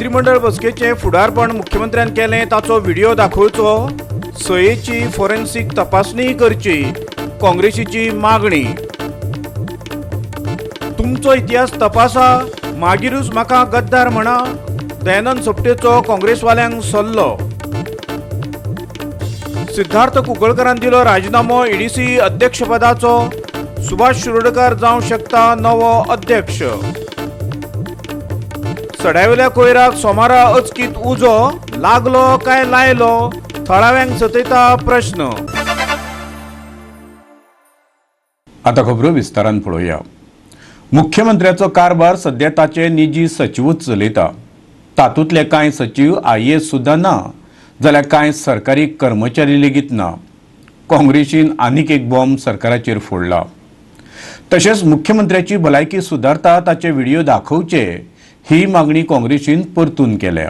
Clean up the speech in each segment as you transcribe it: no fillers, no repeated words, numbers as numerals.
मंत्रिमंडळ बसकेचे फुडारपण मुख्यमंत्र्यान केले ताचो व्हिडिओ दाखोवचो, सयेची फॉरेन्सिक तपासणी करची, काँग्रेसीची मागणी। तुमचो इतिहास तपासा, मागीरूच म्हाका गद्दार म्हणा, दयानंद सोपटेचो काँग्रेसवाल्यांक सल्लो। सिद्धार्थ कुंकळकरान दिलो राजीनामो ईडीसी अध्यक्षपदाचो, सुभाष शिरोडकर जावंक शकता नवो अध्यक्ष। सड्यावेल्या कोयराक सोमारा अचकीत उजो लागलो काय लायलो, थळाव्यांक सतयता प्रश्न। आता खबरो विस्तारान पळोवया। मुख्यमंत्र्याचो कारभार सध्या ताचे निजी सचिवच चलयता। तातूंतले कांय सचिव IAS सुद्दां ना, जाल्यार कांय सरकारी कर्मचारी लेगीत ना। काँग्रेसीन आनीक एक बॉम्ब सरकाराचेर फोडला। तशेंच मुख्यमंत्र्याची भलायकी सुदारता ताचे व्हिडिओ दाखोवचे, ही मागणी काँग्रेसीन परतून केल्या।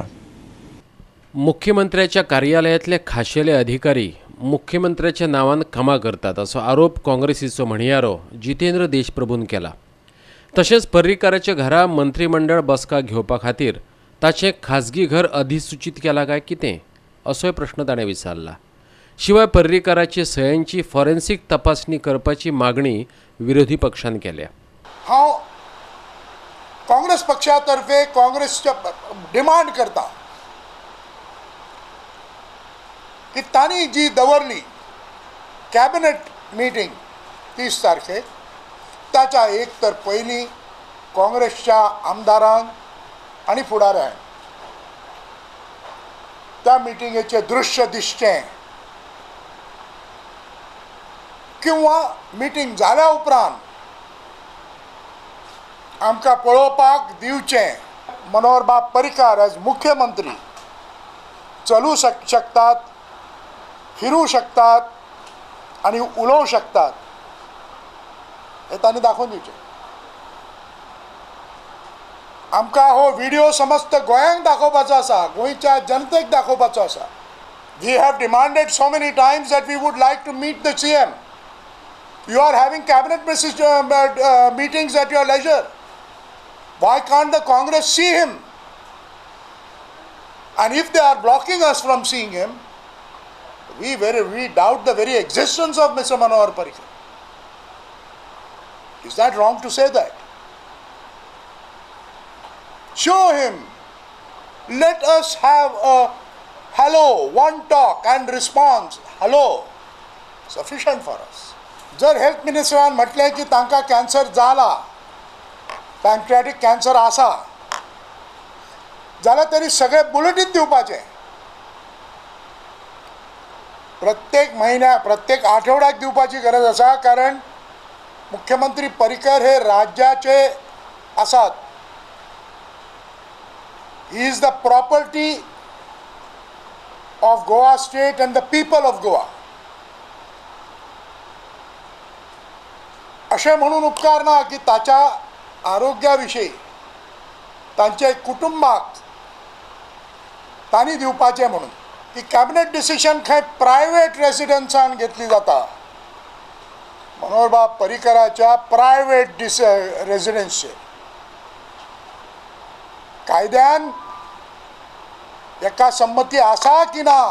मुख्यमंत्र्याच्या कार्यालयातले खाशेले अधिकारी मुख्यमंत्र्याच्या नावान कामां करतात असो आरोप काँग्रेसीचो म्हणयारो जितेंद्र देशप्रभून केला। तशेंच पर्रीकाराच्या घरा मंत्रिमंडळ बसका घेवपा खातीर ताचें खाजगी घर अधिसूचित केला काय कितें असोय प्रश्न ताणें विचारला। शिवाय पर्रीकाराची सयांची फॉरेन्सिक तपासणी करपाची मागणी विरोधी पक्षान केल्या। हांव काँग्रेस पक्षातर्फे काँग्रेसच्या डिमांड करता की तांणी जी दवरली कॅबिनेट मीटिंग 30 तारखेक, ताच्या एक तर पयलीं काँग्रेसच्या आमदारांक आनी फुडाऱ्यांक त्या मिटिंगेचें दृश्य दिसचें, किंवा मिटींग जाल्या उपरांत आमकां पळोवपाक दिवचें। मनोहर बाब पर्रीकार एज मुख्यमंत्री चलू शकतात, फिरू शकतात आनी उलोवं शकतात, हें तांणी दाखोवन दिवचें। आमकां हो व्हिडिओ समस्त गोंयांक दाखोवपाचो आसा, गोंयच्या जनतेक दाखोवपाचो आसा। We have demanded so many times that we would like to meet the CM. You are having cabinet meetings at your leisure. Why can't the Congress see him? And if they are blocking us from seeing him, we doubt the very existence of Mr. Manohar Parrikar. Is that wrong to say that? Show him. Let us have a hello, one talk and response. Hello. Sufficient for us. जर health मिनिस्टरान म्हटलें की तांकां cancer जाला, पॅनक्रियाटीक cancer आसा, जाल्यार तरी सगळे bulletin दिवपाचें। प्रत्येक म्हयन्याक प्रत्येक आठवड्याक दिवपाची गरज आसा, कारण मुख्यमंत्री पर्रीकर हे राज्याचे आसात। He is the property of Goa state end the people of Goa. अशें म्हणून उपकार ना की ताच्या आरोग्या विशीं तांचे कुटुंबाक तांणी दिवपाचें म्हणून। ही कॅबिनेट डिसिशन खंय प्रायवेट रेसिडेन्सान घेतली जाता, मनोहर बाब पर्रीकराच्या प्रायवेट रेसिडेन्सचेर। कायद्यान एका संमती आसा की ना,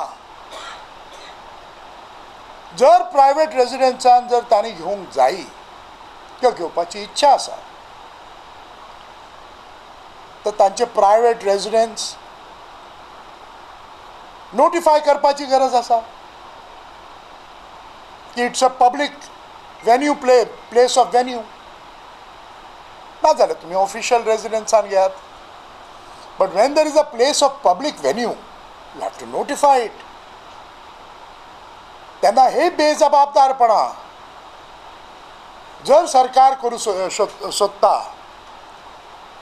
जर प्रायवेट रेसिडेन्सान जर तांणी घेवंक जायी किंवा घेवपाची इच्छा आसा, तर तांचे प्रायवेट रेसिडेन्स नोटिफाय करपाची गरज आसा की it's a public venue place of venue. ना जाल्यार तुमी ऑफिशियल रेसिडेन्सान घेयात, but when there is a place of public venue you have to notify it. तेन्ना हे बेजबाबदारपणां जर सरकार करू सोदता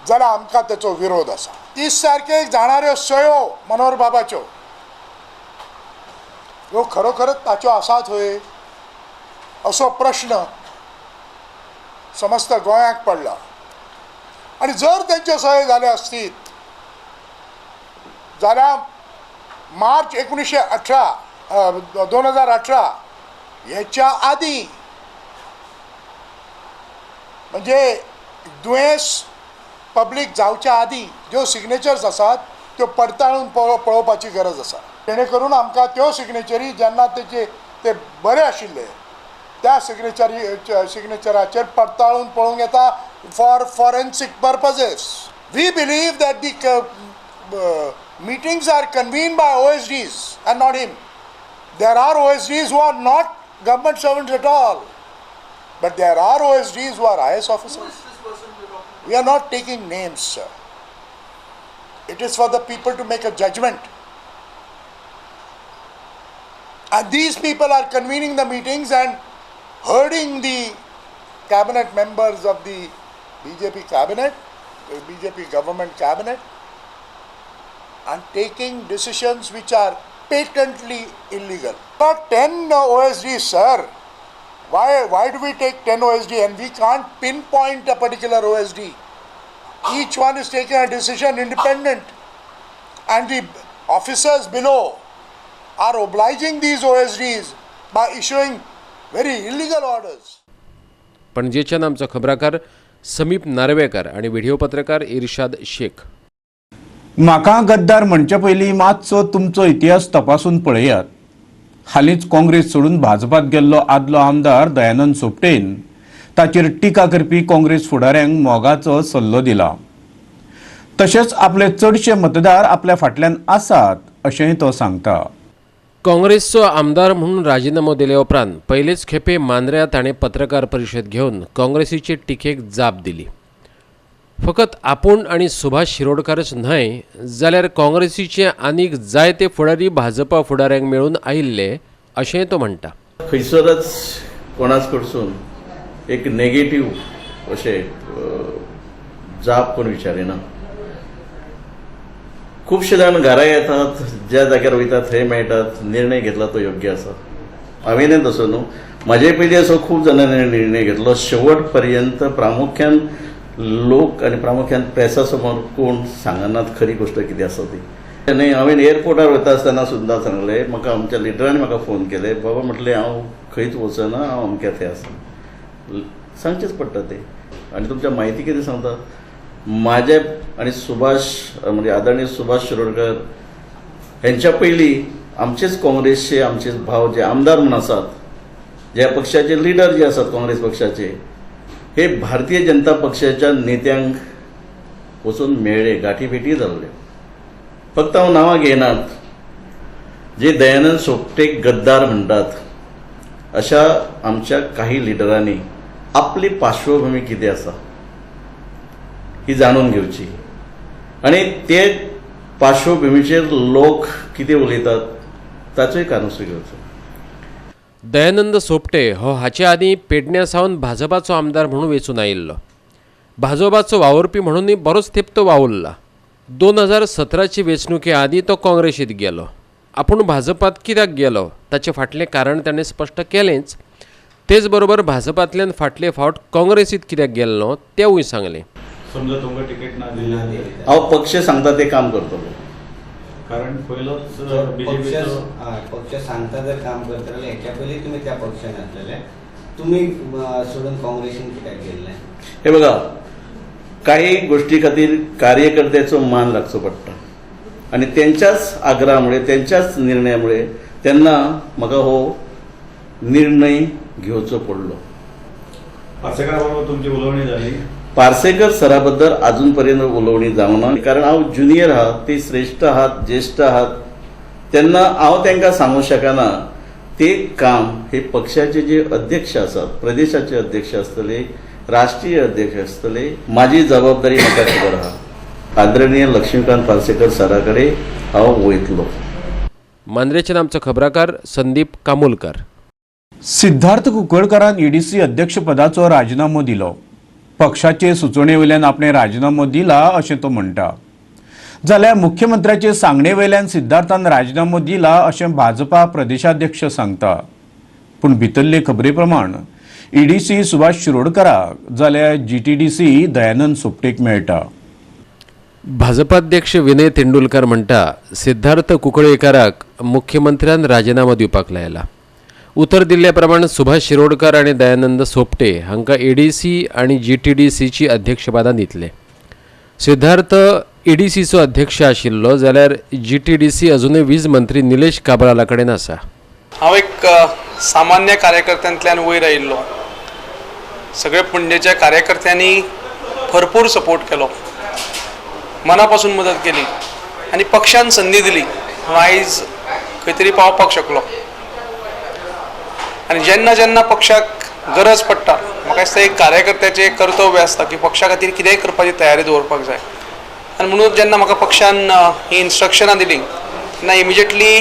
जाल्यार आमकां तेचो विरोध आसा। 30 तारखेक जाणाऱ्यो सयो मनोहर बाबाच्यो ह्यो खरोखरच ताच्यो आसा थंय असो प्रश्न समस्त गोंयाक पडला। आनी जर तेंच्यो सयो जाल्यो आसतीत जाल्यार मार्च 2018 हेच्या आदीं, म्हणजे दुयेंस पब्लीक जावच्या आदीं ज्यो सिग्नेचर्स आसात त्यो पडताळून पळोवपाची गरज आसा जेणे करून आमकां त्यो सिग्नेचरी जेन्ना ते बरे आशिल्ले त्या सिग्नेचराचेर पडताळून पळोवंक येता for forensic purposes. We believe that the meetings are convened by OSDs and not him. There are OSDs who are not government servants at all, but there are OSDs who are IS officers. We are not taking names, sir. It is for the people to make a judgment. And these people are convening the meetings and herding the cabinet members of the BJP cabinet, BJP government cabinet, and taking decisions which are patently illegal. But 10 OSDs, sir. Why do we take 10 OSD and we can't pinpoint a particular OSD? Each one is taking a decision independent, and the officers below are obliging these OSDs by issuing very illegal orders. पणजेच्यान आमचो खबराकार समीप नार्वेकर आणि video पत्रकार इर्शाद शेख. म्हाका गद्दार म्हणचे पयलीं मातसो तुमचो इतिहास तपासून पळयात. हालींच काँग्रेस सोडून भाजपात गेल्लो आदलो आमदार दयानंद सोपटेन ताचेर टिका करपी काँग्रेस फुडाऱ्यांक मोगाचो सल्लो दिला. तशेंच आपले चडशे मतदार आपल्या फाटल्यान आसात अशेंय तो सांगता. काँग्रेसचो आमदार म्हणून राजीनामो दिले उपरांत पयलेच खेपे मांद्र्या ताणें पत्रकार परिशद घेवन काँग्रेसीचे टिकेक जाप दिली. फकत आपूण आणि सुभाष शिरोडकारच न्हय जाल्यार काँग्रेसीचे आनीक जायते फुडारी भाजपा फुडाऱ्यांक मेळून आयिल्ले अशेंय तो म्हणटा. खंयसरच कोणाच कडसून एक नेगेटिव्ह अशें जाप कोण विचारिना. खुबशे जाण घरा येतात, ज्या जाग्यार वयतात थंय मेळटात, निर्णय घेतला तो योग्य आसा. हांवेंय तसो न्हू, म्हाजे पयलीं असो खूब जाणांनी निर्णय घेतलो शेवट पर्यंत प्रामुख्यान लोक आणि प्रामुख्यान प्रेसा समोर कोण सांगनात खरी गोष्ट कितें आसा ती. आनी हांवें एअरपोर्टार वता आसतना सुद्दां सांगलें, म्हाका आमच्या लिडरांनी म्हाका फोन केले, बाबा म्हटलें हांव खंयच वचना, हांव अमक्या थंय आसा. सांगचेच पडटा तें. आनी तुमच्या म्हायती कितें सांगता, म्हाजे आनी सुभाष म्हणजे आदरणीय सुभाष शिरोडकर हेंच्या पयलीं आमचेच काँग्रेसचे आमचेच भाव जे आमदार म्हूण आसात, ज्या पक्षाचे लिडर जे आसात काँग्रेस पक्षाचे, हे भारतीय जनता पक्षाच्या नेत्यांक वचून मेळ्ळे, गाठी भेटी जाल्ल्यो. फक्त हांव नांवां घेयनात. जे दयानंद सोपटेक गद्दार म्हणटात अशा आमच्या काही लिडरांनी आपली पार्श्वभूमी कितें आसा ही जाणून घेवची आणि ते पार्श्वभूमीचेर लोक कितें उलयतात ताचोय कानूसो घेवचो. दयानंद सोपटे हो हाचे आदीं पेडण्या सावन भाजपाचो आमदार म्हणून वेचून आयिल्लो. भाजपाचो वावुरपी म्हणूनय बरोच तेंप तो वावुरला. 2017चे वेंचणुके आदीं तो काँग्रेसीत गेलो. आपूण भाजपात कित्याक गेलो ताचें फाटलें कारण ताणें स्पश्ट केलेंच. तेच बरोबर भाजपांतल्यान फाटले फावट काँग्रेसीत कित्याक गेल्लो तेंवूय सांगलें. समजा तुमकां टिकेट ना दिली, हांव पक्ष सांगता ते काम करतलो. कारण पयलोच पक्ष सांगता जर काम करतले हेच्या पयलीं तुमी त्या पक्षान आसलेले, तुमी सोडून काँग्रेसीन कित्याक गेल्ले? हे बघा, काही गोष्टी खातीर कार्यकर्त्याचो मान राखचो पडटा आणि त्यांच्याच आग्रहामुळे त्यांच्याच निर्णयामुळे त्यांना म्हाका हो निर्णय घेवचो पडलो. पार्सेकारा बरोबर तुमची उलोवणी जाली. पार्सेकर सरा बद्दल अजून पर्यंत उलोवणी जावना, कारण हांव ज्युनियर आहात, ते श्रेष्ठ आहात, ज्येष्ठ आहात, तेन्ना हांव तांकां सांगूं शकना. ते काम हे पक्षाचे जे अध्यक्ष आसात, प्रदेशाचे अध्यक्ष आसतले, राष्ट्रीय अध्यक्ष आसतले, माझी जबाबदारी म्हाका खबर आहा. आदरणीय लक्ष्मीकांत पार्सेकर सरा कडेन हांव वयतलो. मांद्रेच्यान आमचो खबराकार संदीप कामोलकर. सिद्धार्थ कुंकळकारान ईडीसी अध्यक्षपदाचो राजिनामो दिलो. पक्षाचे सुचोवणे वयल्यान आपणे राजिनामो दिला अशें तो म्हणटा. जाल्यार मुख्यमंत्र्याचे सांगणे वयल्यान सिद्धार्थान राजिनामो दिला अशें भाजपा प्रदेशाध्यक्ष सांगता. पूण भितरले खबरे प्रमाण ईडीसी सुभाष शिरोडकराक जाल्यार जीटीडीसी दयानंद सोपटेक मेळटा. भाजपाध्यक्ष विनय तेंडुलकर म्हणटा सिद्धार्थ कुंकळेकाराक मुख्यमंत्र्यान राजिनामो दिवपाक लायला. उतर दिल्ल्या प्रमाण सुभाष शिरोडकर आणि दयानंद सोपटे हांकां एडीसी आणि जीटीडीसीची अध्यक्षपदां दितले. सिद्धार्थ EDCचो अध्यक्ष आशिल्लो जाल्यार GTDC अजूनय वीज मंत्री निलेश काब्राला कडेन आसा. हांव एक सामान्य कार्यकर्त्यांतल्यान वयर आयिल्लो. सगळे पणजेच्या कार्यकर्त्यांनी भरपूर सपोर्ट केलो, मना पासून मदत केली आनी पक्षान संदी दिली. हांव आयज खंय तरी पावपाक शकलो. आनी जेन्ना जेन्ना पक्षाक गरज पडटा, म्हाका दिसता एक कार्यकर्त्याचें एक कर्तव्य आसता की पक्षा खातीर कितेंय करपाची तयारी दवरपाक जाय. आनी म्हणून जेन्ना म्हाका पक्षान ही इन्स्ट्रक्शनां दिली तेन्ना इमिजिएटली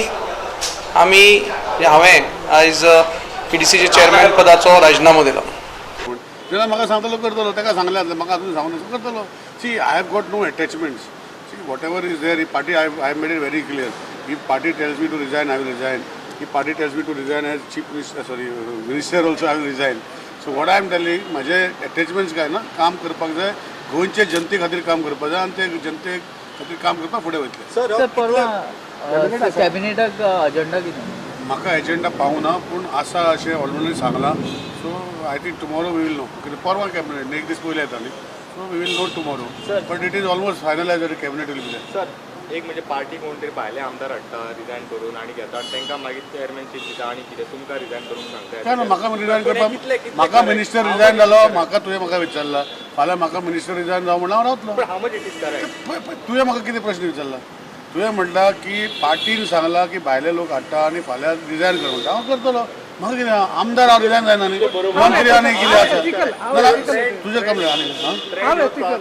हांवें आयज EDCच्या चेअरमॅन पदाचो राजिनामो दिलो. जेन्ना म्हाका सांगतलो करतलो, ताका सांगलें म्हाका अजून सांगून करतलो. See I have got no attachments. See whatever is there, ही party I made it very clear. ही party tells me to resign, I will resign. ही party tells me to resign as chief minister, minister also I will resign. So what I am telling, म्हजे attachments काय ना, काम करपाक जाय, गोंयचे जनते खातीर काम करपाक जाय आनी ते जनते खातीर काम करपाक फुडें वयतले. सर परवा कॅबिनेटाक अजेंडा कितें? म्हाका एजेंडा पावना, पूण आसा अशें ऑलरेडी सांगलां. So I think tomorrow we will know. कित्याक परवा कॅबिनेट एक दीस पयलीं येताली. So we will know tomorrow. But it is almost finalise cabinet will be. Sir एक म्हणजे पार्टी कोण तरी भायले आमदार हाडटा रिजायन करून आनी घेतात, तांकां मागीर चेअरमॅनशीप दिता आनी कितें तुमकां रिजायन करूंक सांगता. काय ना, म्हाका रिजायन करपाक, म्हाका मिनिस्टर रिजायन जालो, तुवें विचारला फाल्यां म्हाका मिनिस्टर रिजायन जावं म्हणून हांव रावतलो. हांव मच इट इज करेक्ट. तुवें म्हाका कितें प्रश्न विचारला? तुवें म्हटला की पार्टीन सांगला की भायले लोक हाडटा आनी फाल्यां रिजायन कर म्हणटा. हांव करतलो. म्हाका कितें आमदार हांव रिजायन जायना न्ही, मंत्री आनी कितें आसा तुजें काम आनी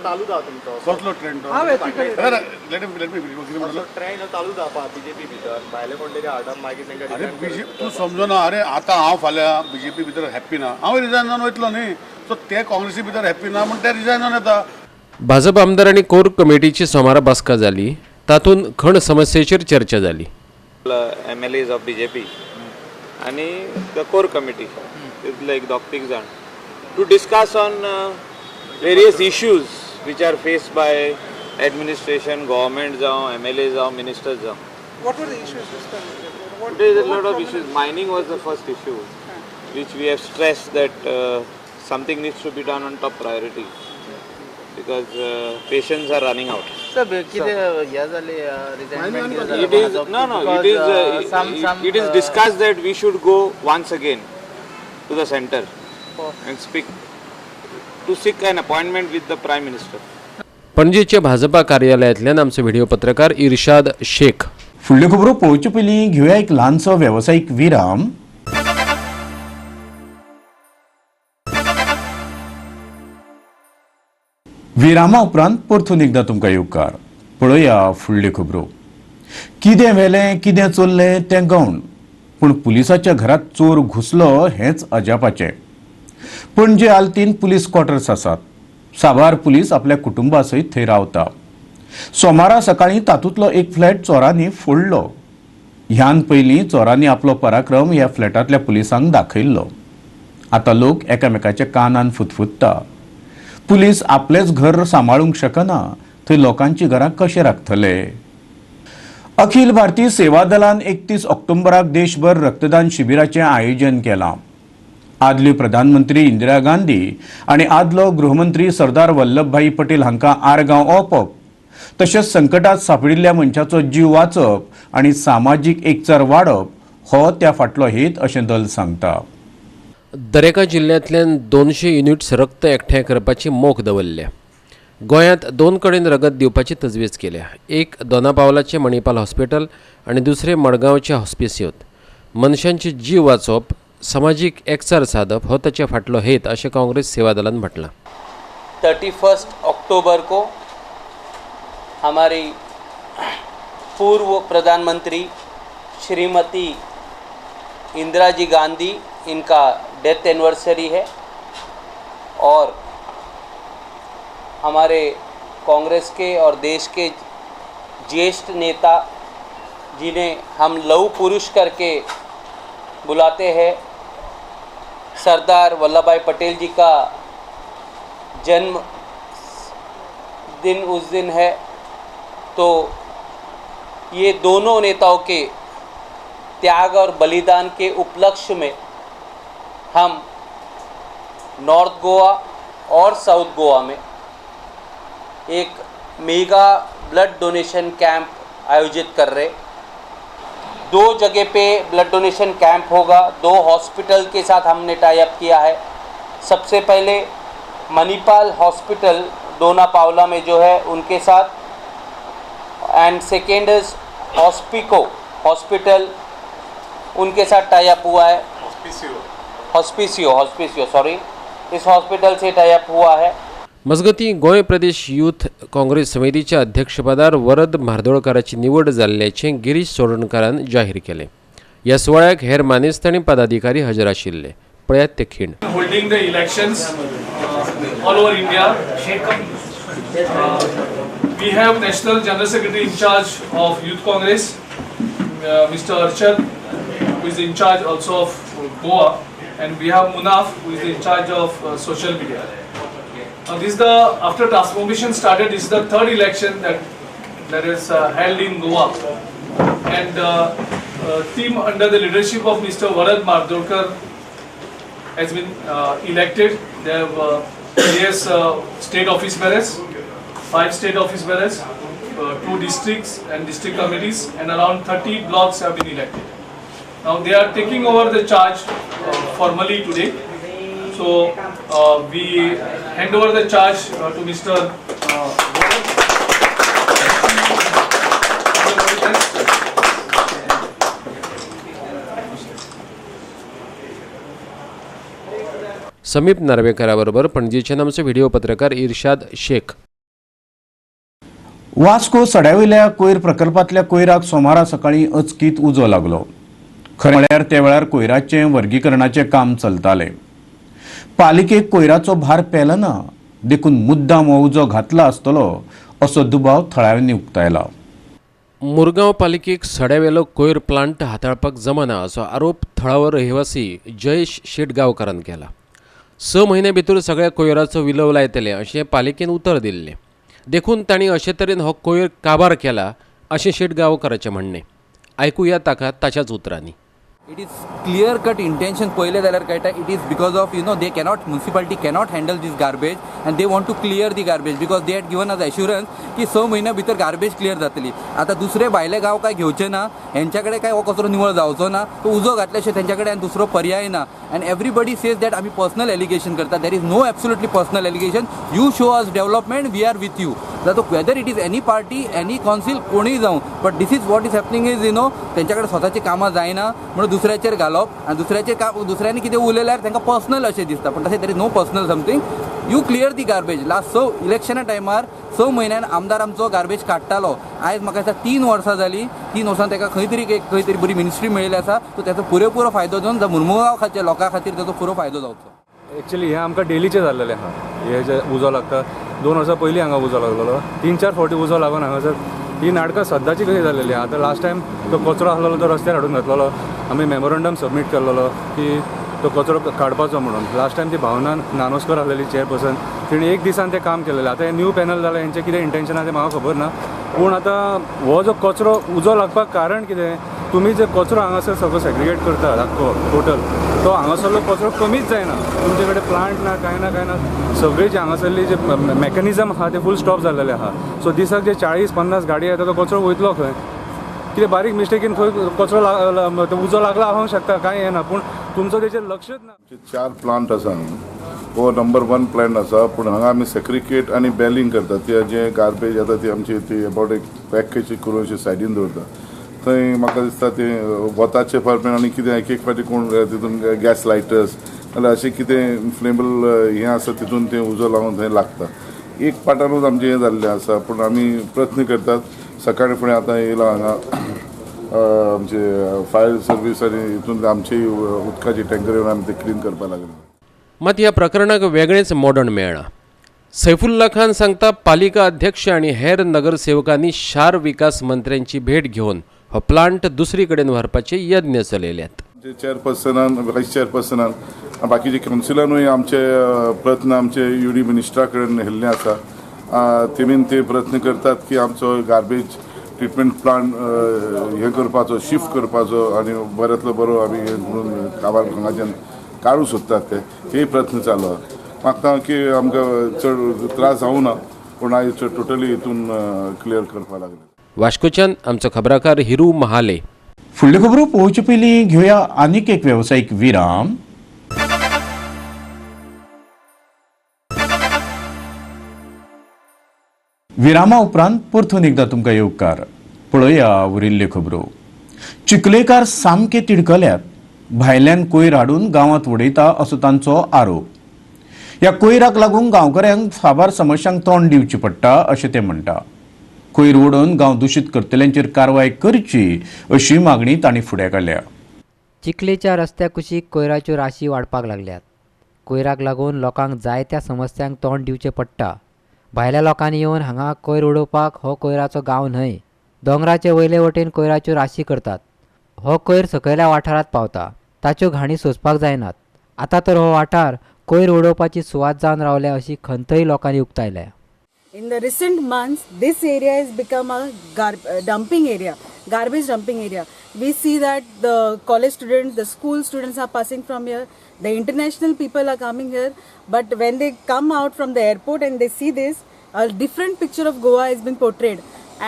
चालू जाता तुमचो कसलो ट्रेंड तो? लेट मी कितें म्हणलो, ट्रेंड चालू जावपा BJP भितर भायले कोण तरी हाडप मागीर तांकां. अरे BJP तूं समजना. अरे आतां हांव फाल्यां BJP भितर हॅप्पी ना, हांव रिजायन जावन वयतलो न्ही. सो ते काँग्रेसी भितर हॅप्पी ना म्हूण ते रिजायन जावन येता. भाजप आमदार आनी कोर कमिटीची सोमारा बसका जाली. तातूंत खण समस्येचेर चर्चा जाली. MLAs of BJP आणि the core committee is like दोग-तीग जाण to discuss on various issues which are faced by administration, government जावं MLA जावं ministers जावं. What were the issues discussed? There is a lot of issues. Mining was the first issue which we have stressed that something needs to be done on top priority because patients are running out. Sir कितें या जाले रिजायनमेंट केलं? It is it is discussed that we should go once again to the center and speak to seek an appointment with the Prime Minister. पणजेच्या भाजपा कार्यालयातल्यान आमचो video पत्रकार इर्शाद शेख. फुडल्यो खबरो पळोवचे पयलीं घेवया एक ल्हानसो वेवसायीक विराम. विरामा उपरांत परतून एकदां तुमकां येवकार. पळोवया फुडल्यो खबरो. कितें व्हेलें, कितें चल्लें तें गौण, पूण पुलिसाच्या घरांत चोर घुसलो हेंच अजापाचें. पणजे आल्तीन पुलीस क्वॉर्टर्स आसात. साबार पुलीस आपल्या कुटुंबा सयत थंय रावता. सोमारा सकाळीं तातूंतलो एक फ्लॅट चोरांनी फोडलो. ह्यान पयलीं चोरांनी आपलो पराक्रम ह्या फ्लॅटांतल्या पुलिसांक दाखयल्लो. आतां लोक एकामेकाच्या कानान फुतफुत्ता. पुलीस आपलेच घर सांबाळूंक शकना, थंय लोकांची घरां कशे राखतले? अखिल भारतीय सेवा दलान 31 ऑक्टोबराक देशभर रक्तदान शिबिराचें आयोजन केलां. आदल्यो प्रधानमंत्री इंदिरा गांधी आनी आदलो गृहमंत्री सरदार वल्लभभाई पटेल हांकां आर्गांव ओंपप, तशेंच संकटांत सांपडिल्ल्या मनशाचो जीव वाचप आनी सामाजीक एकचार वाडप हो त्या फाटलो हेत अशें दल सांगता. दरेका जिल्ल्यांतल्यान 200 युनिट्स रक्त एकठांय करपाची मोख दवरल्या. गोंयांत 2 कडेन रगत दिवपाची तजवीज केल्या. एक दोनापावलाचें मणिपाल हॉस्पिटल आनी दुसरें मडगांवच्या हॉस्पिसियोत. मनशांचे जीव वाचोवप, सामाजीक एकचार सादप हो ताचे फाटलो हेत अशें काँग्रेस सेवा दलान म्हटलां. 31 अक्टूबर को हमारी पूर्व प्रधानमंत्री श्रीमती इंदिरा जी गांधी, इनका डेथ एनिवर्सरी है और हमारे कांग्रेस के और देश के ज्येष्ठ नेता जिन्हें हम लौह पुरुष करके बुलाते हैं, सरदार वल्लभ भाई पटेल जी का जन्म दिन उस दिन है. तो ये दोनों नेताओं के त्याग और बलिदान के उपलक्ष्य में हम नॉर्थ गोवा और साउथ गोवा में एक मेगा ब्लड डोनेशन कैंप आयोजित कर रहे। 2 जगह पे ब्लड डोनेशन कैंप होगा, 2 हॉस्पिटल के साथ हमने टाई अप किया है। सबसे पहले मणिपाल हॉस्पिटल डोना पावला में जो है उनके साथ, एंड सेकेंड इज हॉस्पिको हॉस्पिटल, उनके साथ टाई अप हुआ है। हॉस्पिसियो सॉरी, इस हॉस्पिटल से टाई अप हुआ है। मजगती गोंय प्रदेश युथ काँग्रेस समितीच्या अध्यक्षपदार वरद म्हार्दोळकाराची निवड जाल्ल्याचे गिरीश चोडणकारान जाहीर केले। या सुवाळ्याक हेर मानेस्त आनी पदाधिकारी हजर आशिल्ले। पळयात ते खीण। Holding the elections all over India. We have National General Secretary in charge of Youth Congress, Mr. Arshad, who is in charge also of Goa, and we have Munaf, who is in charge of social media. This is the, after transformation started, this is the 3rd election that is held in Goa, and team under the leadership of Mr. Varad Mardolkar has been elected. They have various state office bearers, 5 state office bearers, 2 districts and district committees, and around 30 blocks have been elected. Now they are taking over the charge formally today. So we hand over the charge to Mr. समीप नार्वेकराबरोबर पणजीचे आमचे video पत्रकार इर्शाद शेख। वास्को सड्यावयल्या कोयर प्रकल्पातल्या कोयराक सोमारा सकाळी अचकीत उजो लागलो। खरें म्हळ्यार ते वेळार कोयराचे वर्गीकरणाचे काम चलताले। पालिकेक कोयराचो भार पेला ना, देखून मुद्दाम हो उजो घातला आसतलो असो दुबाव थळाव्यांनी उक्तायला। मुरगांव पालिकेक सड्यावेलो कोयर प्लांट हाताळपाक जमना असो आरोप थळावो रहिवासी जयेश शेटगांवकारान केला। 6 म्हयन्या भितर सगळ्या कोयराचो विलव लायतले अशें पालिकेन उतर दिल्लें। देखून तांणी अशे तरेन हो कोयर काबार केला अशें शेटगांवकाराचें म्हणणें। आयकुया ताका ताच्याच उतरांनी। It is clear cut intention पहिले जाल्यार कळटा, it is because of they cannot, municipality cannot handle this garbage and they want to clear the garbage because they had given us assurance की 6 महिन्या भितर garbage clear जातली। आता दुसरे भायले गांव काय घेवचे ना, यांच्याकडे काय हो कचरो निवळ जावचो ना, तो उजो घातल्याशिवाय त्यांच्याकडे आणि दुसरो पर्याय ना। and everybody says that आम्ही पर्सनल एलिगेशन करता, there is no absolutely personal allegation, you show us development, we are with you। जातो whether it is any party, any council, कोणी जाऊ, but this is what is happening is त्यांच्याकडे स्वतःची कामां जायना म्हणून दुसऱ्याचेर घालप आणि दुसऱ्यांनी कितें उलयल्यार तांकां पर्सनल अशें दिसता, पण तशें तरी no personal something. You clear the garbage. Last इलेक्शना टायमार 6 म्हयन्यान आमदार आमचो गार्बेज काडटालो। आयज म्हाका दिसता 3 वर्सां जालीं, 3 वर्सां ताका खंय तरी बरी मिनिस्ट्री मेळिल्ली आसा, सो ताचो पुरेपूर फायदो घेवन मुरमुगांव खातीर लोकां खातीर ताचो पुरो फायदो जावचो। एक्चुअली हे आमकां डेलीचें जाल्लेलें आहा। हे जे उजो लागता 2 वर्सां पयलीं हांगा उजो लागलेलो, 3-4 फावटी उजो लागून हांगासर ही नाटकां सद्दाची कशी जाल्लेली। आतां लास्ट टायम तो कचरो आसलेलो तो रस्त्यार हाडून घातलेलो, आमी मेमोरंडम सबमीट केल्लो की तो कचरो काडपाचो म्हणून। लास्ट टायम ती भावना नानोस्कर आसलेली चेअरपर्सन, तिणें 1 दिसान तें काम केलेलें। आतां हे न्यू पॅनल जालें, हेंचें कितें इंटेन्शन आहा तें म्हाका खबर ना, पूण आतां हो जो कचरो उजो लागपाक कारण कितें, तुमी जे कचरो हांगासर सगळो सेग्रिगेट करतात आख्खो टोटल, तो हांगासरलो कचरो कमीच जायना। तुमचे कडेन प्लांट ना, कांय ना, सगळी जी हांगासरली जे मॅकॅनिझम आहा ते फूल स्टॉप जाल्लेले आहा। सो दिसाक जे 40-50 गाडी येता तो कचरो वयतलो खंय, कितें बारीक मिस्टेकीन खंय कचरो उजो लागला आसूंक शकता, कांय येना, पूण तुमचो तेचेर लक्षच ना। 4 प्लांट आसा, हो नंबर 1 प्लांट आसा, पूण हांगा आमी सेग्रिगेट आनी बॅलिंग करतात। ते जे गार्बेज येता ती आमची ती अबावट एक पॅकेज करून अशी सायडीन दवरता। थंय म्हाका दिसता ते वताचे फारपेन आनी कितें एक फावटी कोण तितून गॅस लायटर्स नाल्यार अशें कितें इन्फ्लेमेबल हें आसा तितून तें उजो लागून थंय लागता। एक पाटानूच आमचें हें जाल्लें आसा, पूण आमी प्रयत्न करतात। सकाळी फुडें आतां येयला हांगा आमचे फायर सर्वीस आनी हितून आमची उदकाची टँकर येवन आमी ते क्लीन करपाक लागले। मात ह्या प्रकरणाक वेगळेंच मोडण मेळ्ळां। सैफुल्ला खान सांगता पालिका अध्यक्ष आनी हेर नगरसेवकांनी शार विकास मंत्र्यांची भेट घेवन हो प्लांट दुसरी कडेन व्हरपाचे यत्न चलयल्यात। चेअरपर्सनान, व्हायस चेअरपर्सनान, बाकीचे कावन्सिलानूय आमचे प्रयत्न आमचे UD मिनिस्टरा कडेन हेल्ले आसा। तेमीन ते प्रयत्न करतात की आमचो गार्बेज ट्रिटमेंट प्लांट हे करपाचो, शिफ्ट करपाचो आनी बऱ्यांतलो बरो आमी म्हणून काबार हांगाच्यान काडूं सोदतात ते प्रयत्न चालू आहा। म्हाका की आमकां चड त्रास जावं ना, पूण आयज टोटली हितून क्लियर करपाक लागले. वास्कोच्यान आमचो खबराकार हिरू महाले. फुडल्यो खबरो पळोवचे पयलीं घेवया आनीक एक वेवसायीक विराम. विरामा उपरांत परतून एकदां तुमकां येवकार. पळया उरिल्ल्यो खबरो. चिखलेकार सामके तिडकल्यात. भायल्यान कोयर हाडून गांवांत उडयता असो तांचो आरोप. ह्या कोयराक लागून गांवकऱ्यांक साबार समस्यांक तोंड दिवचें पडटा अशें ते म्हणटा. कोयर ओडून गांव दूषित करतल्यांचेर कारवाय करची अशी मागणी तांणी फुडें काडल्या. चिखलेच्या रस्त्या कुशीक कोयराच्यो राशी वाडपाक लागल्यात. कोयराक लागून लोकांक जायत्या समस्यांक तोंड दिवचें पडटा. भायल्या लोकांनी येवन हांगा कोयर उडोवपाक हो कोयराचो गांव न्हय. दोंगराचे वयले वटेन कोयराच्यो राशी करतात. हो कोयर सकयल्या वाठारांत पावता. ताच्यो घाणी सोंसपाक जायनात. आतां तर हो वाठार कोयर उडोवपाची सुवात जावन रावल्या अशी खंतय लोकांनी उक्तायल्या. In the recent months, this area has become a dumping area, garbage dumping area. We see that the college students, the school students are passing from here. The international people are coming here. But when they come out from the airport and they see this, a different picture of Goa has been portrayed.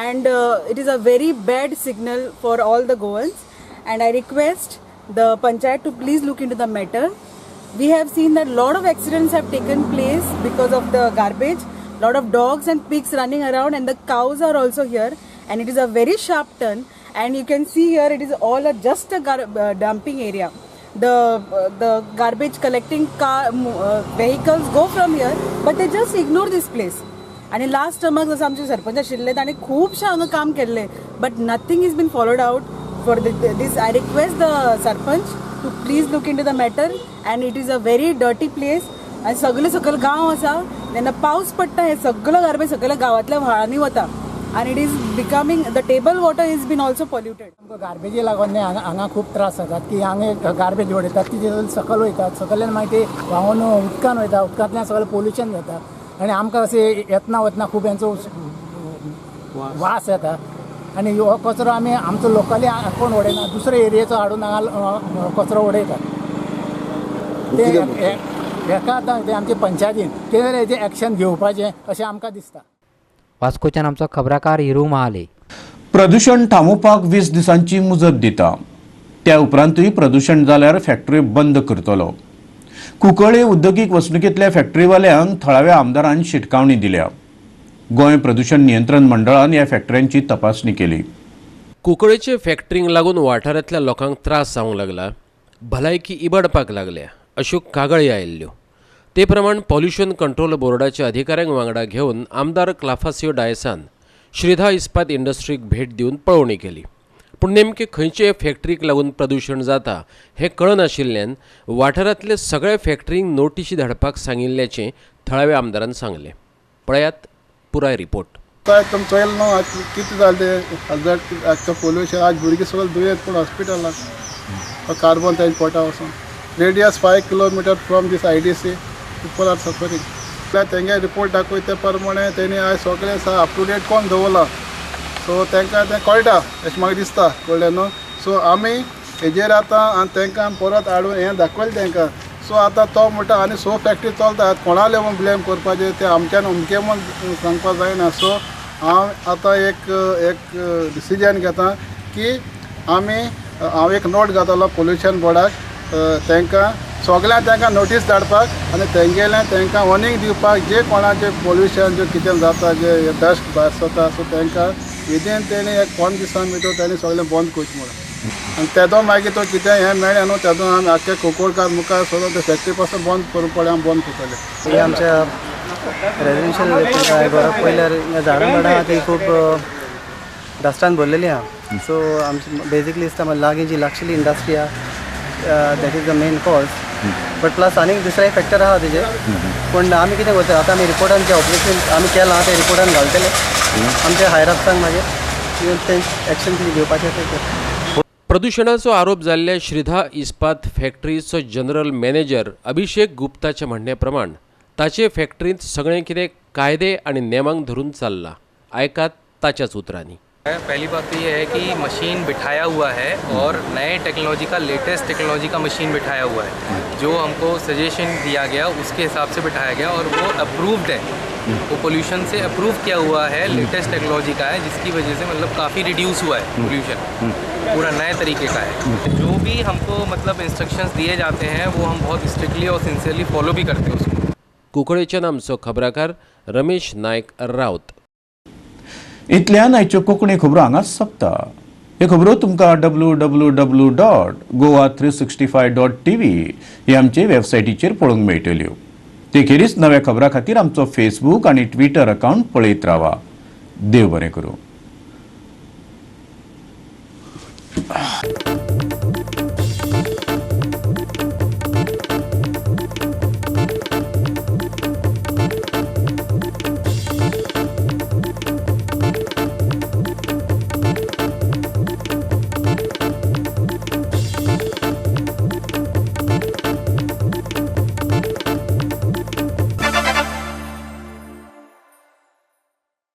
And it is a very bad signal for all the Goans. And I request the Panchayat to please look into the matter. We have seen that a lot of accidents have taken place because of the garbage. Lot of dogs and pigs running around, and the cows are also here, and it is a very sharp turn, and you can see here it is all just a dumping area. The garbage collecting vehicles go from here, but they just ignore this place. आणि last टर्माक जसं आमचे सरपंच आशिल्ले ताणें खुबशे हांगा काम केल्लें, but nothing is been followed out for this. I request the sarpanch to please look into the matter, and it is a very dirty place. आनी सगळे सकयल गांव आसा, जेन्ना पावस पडटा हे सगळो गार्बेज सगळ्या गांवांतल्या व्हाळांनी वता, आनी it is becoming the table water is been also polluted. गार्बेजी लागून हांगा खूब त्रास जातात की हांगा गार्बेज उडयतात ती सकयल वयतात, सकयल्यान मागीर ते व्हांवून उदकान वयता, उदकांतल्यान सगळें पोल्युशन जाता आनी आमकां अशें येतना वतना खूब हेंचो वास येता. आनी हो कचरो आमी आमचो लोकली कोण उडयना, दुसऱ्या एरियेचो हाडून हांगा कचरो उडयतात. ते हेका आतां ते आमचे पंचायतीन कितें हेजें एक्शन घेवपाचें अशें आमकां दिसता. वास्कोच्यान आमचो खबराकार हिरू महाले. प्रदूषण थांबोवपाक 20 दिसांची मुजत दिता. त्या उपरांतूय प्रदूषण जाल्यार फॅक्टरी बंद करतलो. कुंकळे उद्देगीक वसणुकेंतल्या फॅक्टरीवाल्यांक थळाव्या आमदारान शिटकावणी दिल्या. गोंय प्रदूषण नियंत्रण मंडळान ह्या फॅक्टऱ्यांची तपासणी केली. कुंकळेचे फॅक्टरींक लागून वाठारांतल्या लोकांक त्रास जावंक लागला. भलायकी इबाडपाक लागल्या अश्यो कागाळी आयिल्ल्यो. ते प्रमाण पॉल्युशन कंट्रोल बोर्डाच्या अधिकाऱ्यांक वांगडा घेवन आमदार क्लाफासियो डायसान श्रीधा इस्पात इंडस्ट्रीक भेट दिवन पळोवणी केली. पूण नेमके खंयचे फॅक्टरीक लागून प्रदूषण जाता हें कळनाशिल्ल्यान वाठारांतले सगळ्या फॅक्टरींक नोटीशी धाडपाक सांगिल्ल्याचें थळाव्या आमदारान सांगलें. पळयात पुराय रिपोर्ट. चोयल न्हू कितें जालें तें आजचो पोल्युशन आज भुरगीं सगळे दुयेंत पूण हॉस्पिटलाक कार्बन तांचे पोटा वचून radius 5 kilometre from this IDC people are suffering. तेंगे रिपोर्ट दाखय ते प्रमाणे तेणी आयज सगळें अप टू डेट कोण दवरला, सो तांकां तें कळटा अशें म्हाका दिसता. कळ्ळें न्हू. सो आमी हेजेर आतां आनी तांकां परत हाडून हें दाखयलें तांकां. सो आतां तो म्हणटा आनी सो फॅक्टरी चलतात, कोणा लेवून ब्लेम करपाचें तें आमच्यान अमकें म्हूण सांगपाक जायना. सो हांव आतां एक डिसिजन घेता की हांव एक नोट घातलो पोल्युशन बोर्डाक, तांकां सगळ्यांक तांकां नोटीस धाडपाक आनी तेंगेल्यान तांकां वॉर्निंग दिवपाक जे कोणाचें पोल्युशन जें कितें जाता जे डस्ट भायर सरता, सो तांकां विदीन तेणी एक 5 दिसां भितर तेणी सगळें बंद करचें म्हणून. आनी तेदो मागीर तो कितें हें मेळ्ळें न्हू तेदो आमी आख्खे कोंकणकार मुखार सगळो ते फॅक्टरी पासून बंद करूंक पडलें, आमी बंद करतले. हे आमच्या रेजिडेन्शियल घरा पयल्यार झाडां आहा ती खूब डस्टान भरलेली आहा. सो आमची बेजिकली दिसता लागीं जी लागशिल्ली इंडस्ट्री आहा that is the main cause. But plus आनीक दुसरे फॅक्टर आहा तेजे. पूण आमी कितें करता आतां आमी रिपोर्टान जें ऑपरेशन आमी केलां ते रिपोर्टान घालतले आमच्या हायर अप्सांक मागीर ते एक्शन कितें घेवपाचें तें. प्रदूषणाचो आरोप जाल्ल्या श्रीधा इस्पात फॅक्टरीचो जनरल मॅनेजर अभिषेक गुप्ताचे म्हणणे प्रमाण ताचे फॅक्टरींत सगळें कितें कायदे आनी नेमांक धरून चल्लां. आयकात ताच्याच उतरांनी. पहली बात तो ये है कि मशीन बिठाया हुआ है और नए टेक्नोलॉजी का लेटेस्ट टेक्नोलॉजी का मशीन बिठाया हुआ है. जो हमको सजेशन दिया गया उसके हिसाब से बिठाया गया और वो अप्रूव्ड है. वो पोल्यूशन से अप्रूव किया हुआ है, लेटेस्ट टेक्नोलॉजी का है, जिसकी वजह से मतलब काफ़ी रिड्यूस हुआ है पोल्यूशन, पूरा नए तरीके का है। जो भी हमको मतलब इंस्ट्रक्शंस दिए जाते हैं वो हम बहुत स्ट्रिक्टली और सिंसियरली फॉलो भी करते हैं उसको। कुंकळेच्यान आमचो खबराकार रमेश नायक रावत। इतल्यान आयच्यो कोंकणी खबरो हांगाच सोंपता। ह्यो खबरो तुमकां www.goa365.tv हे आमचे वेबसायटीचेर पळोवंक मेळटल्यो। तेखेरीज नव्या खबरां खातीर आमचो फेसबूक आनी ट्विटर अकावंट पळयत रावा। देव बरें करूं।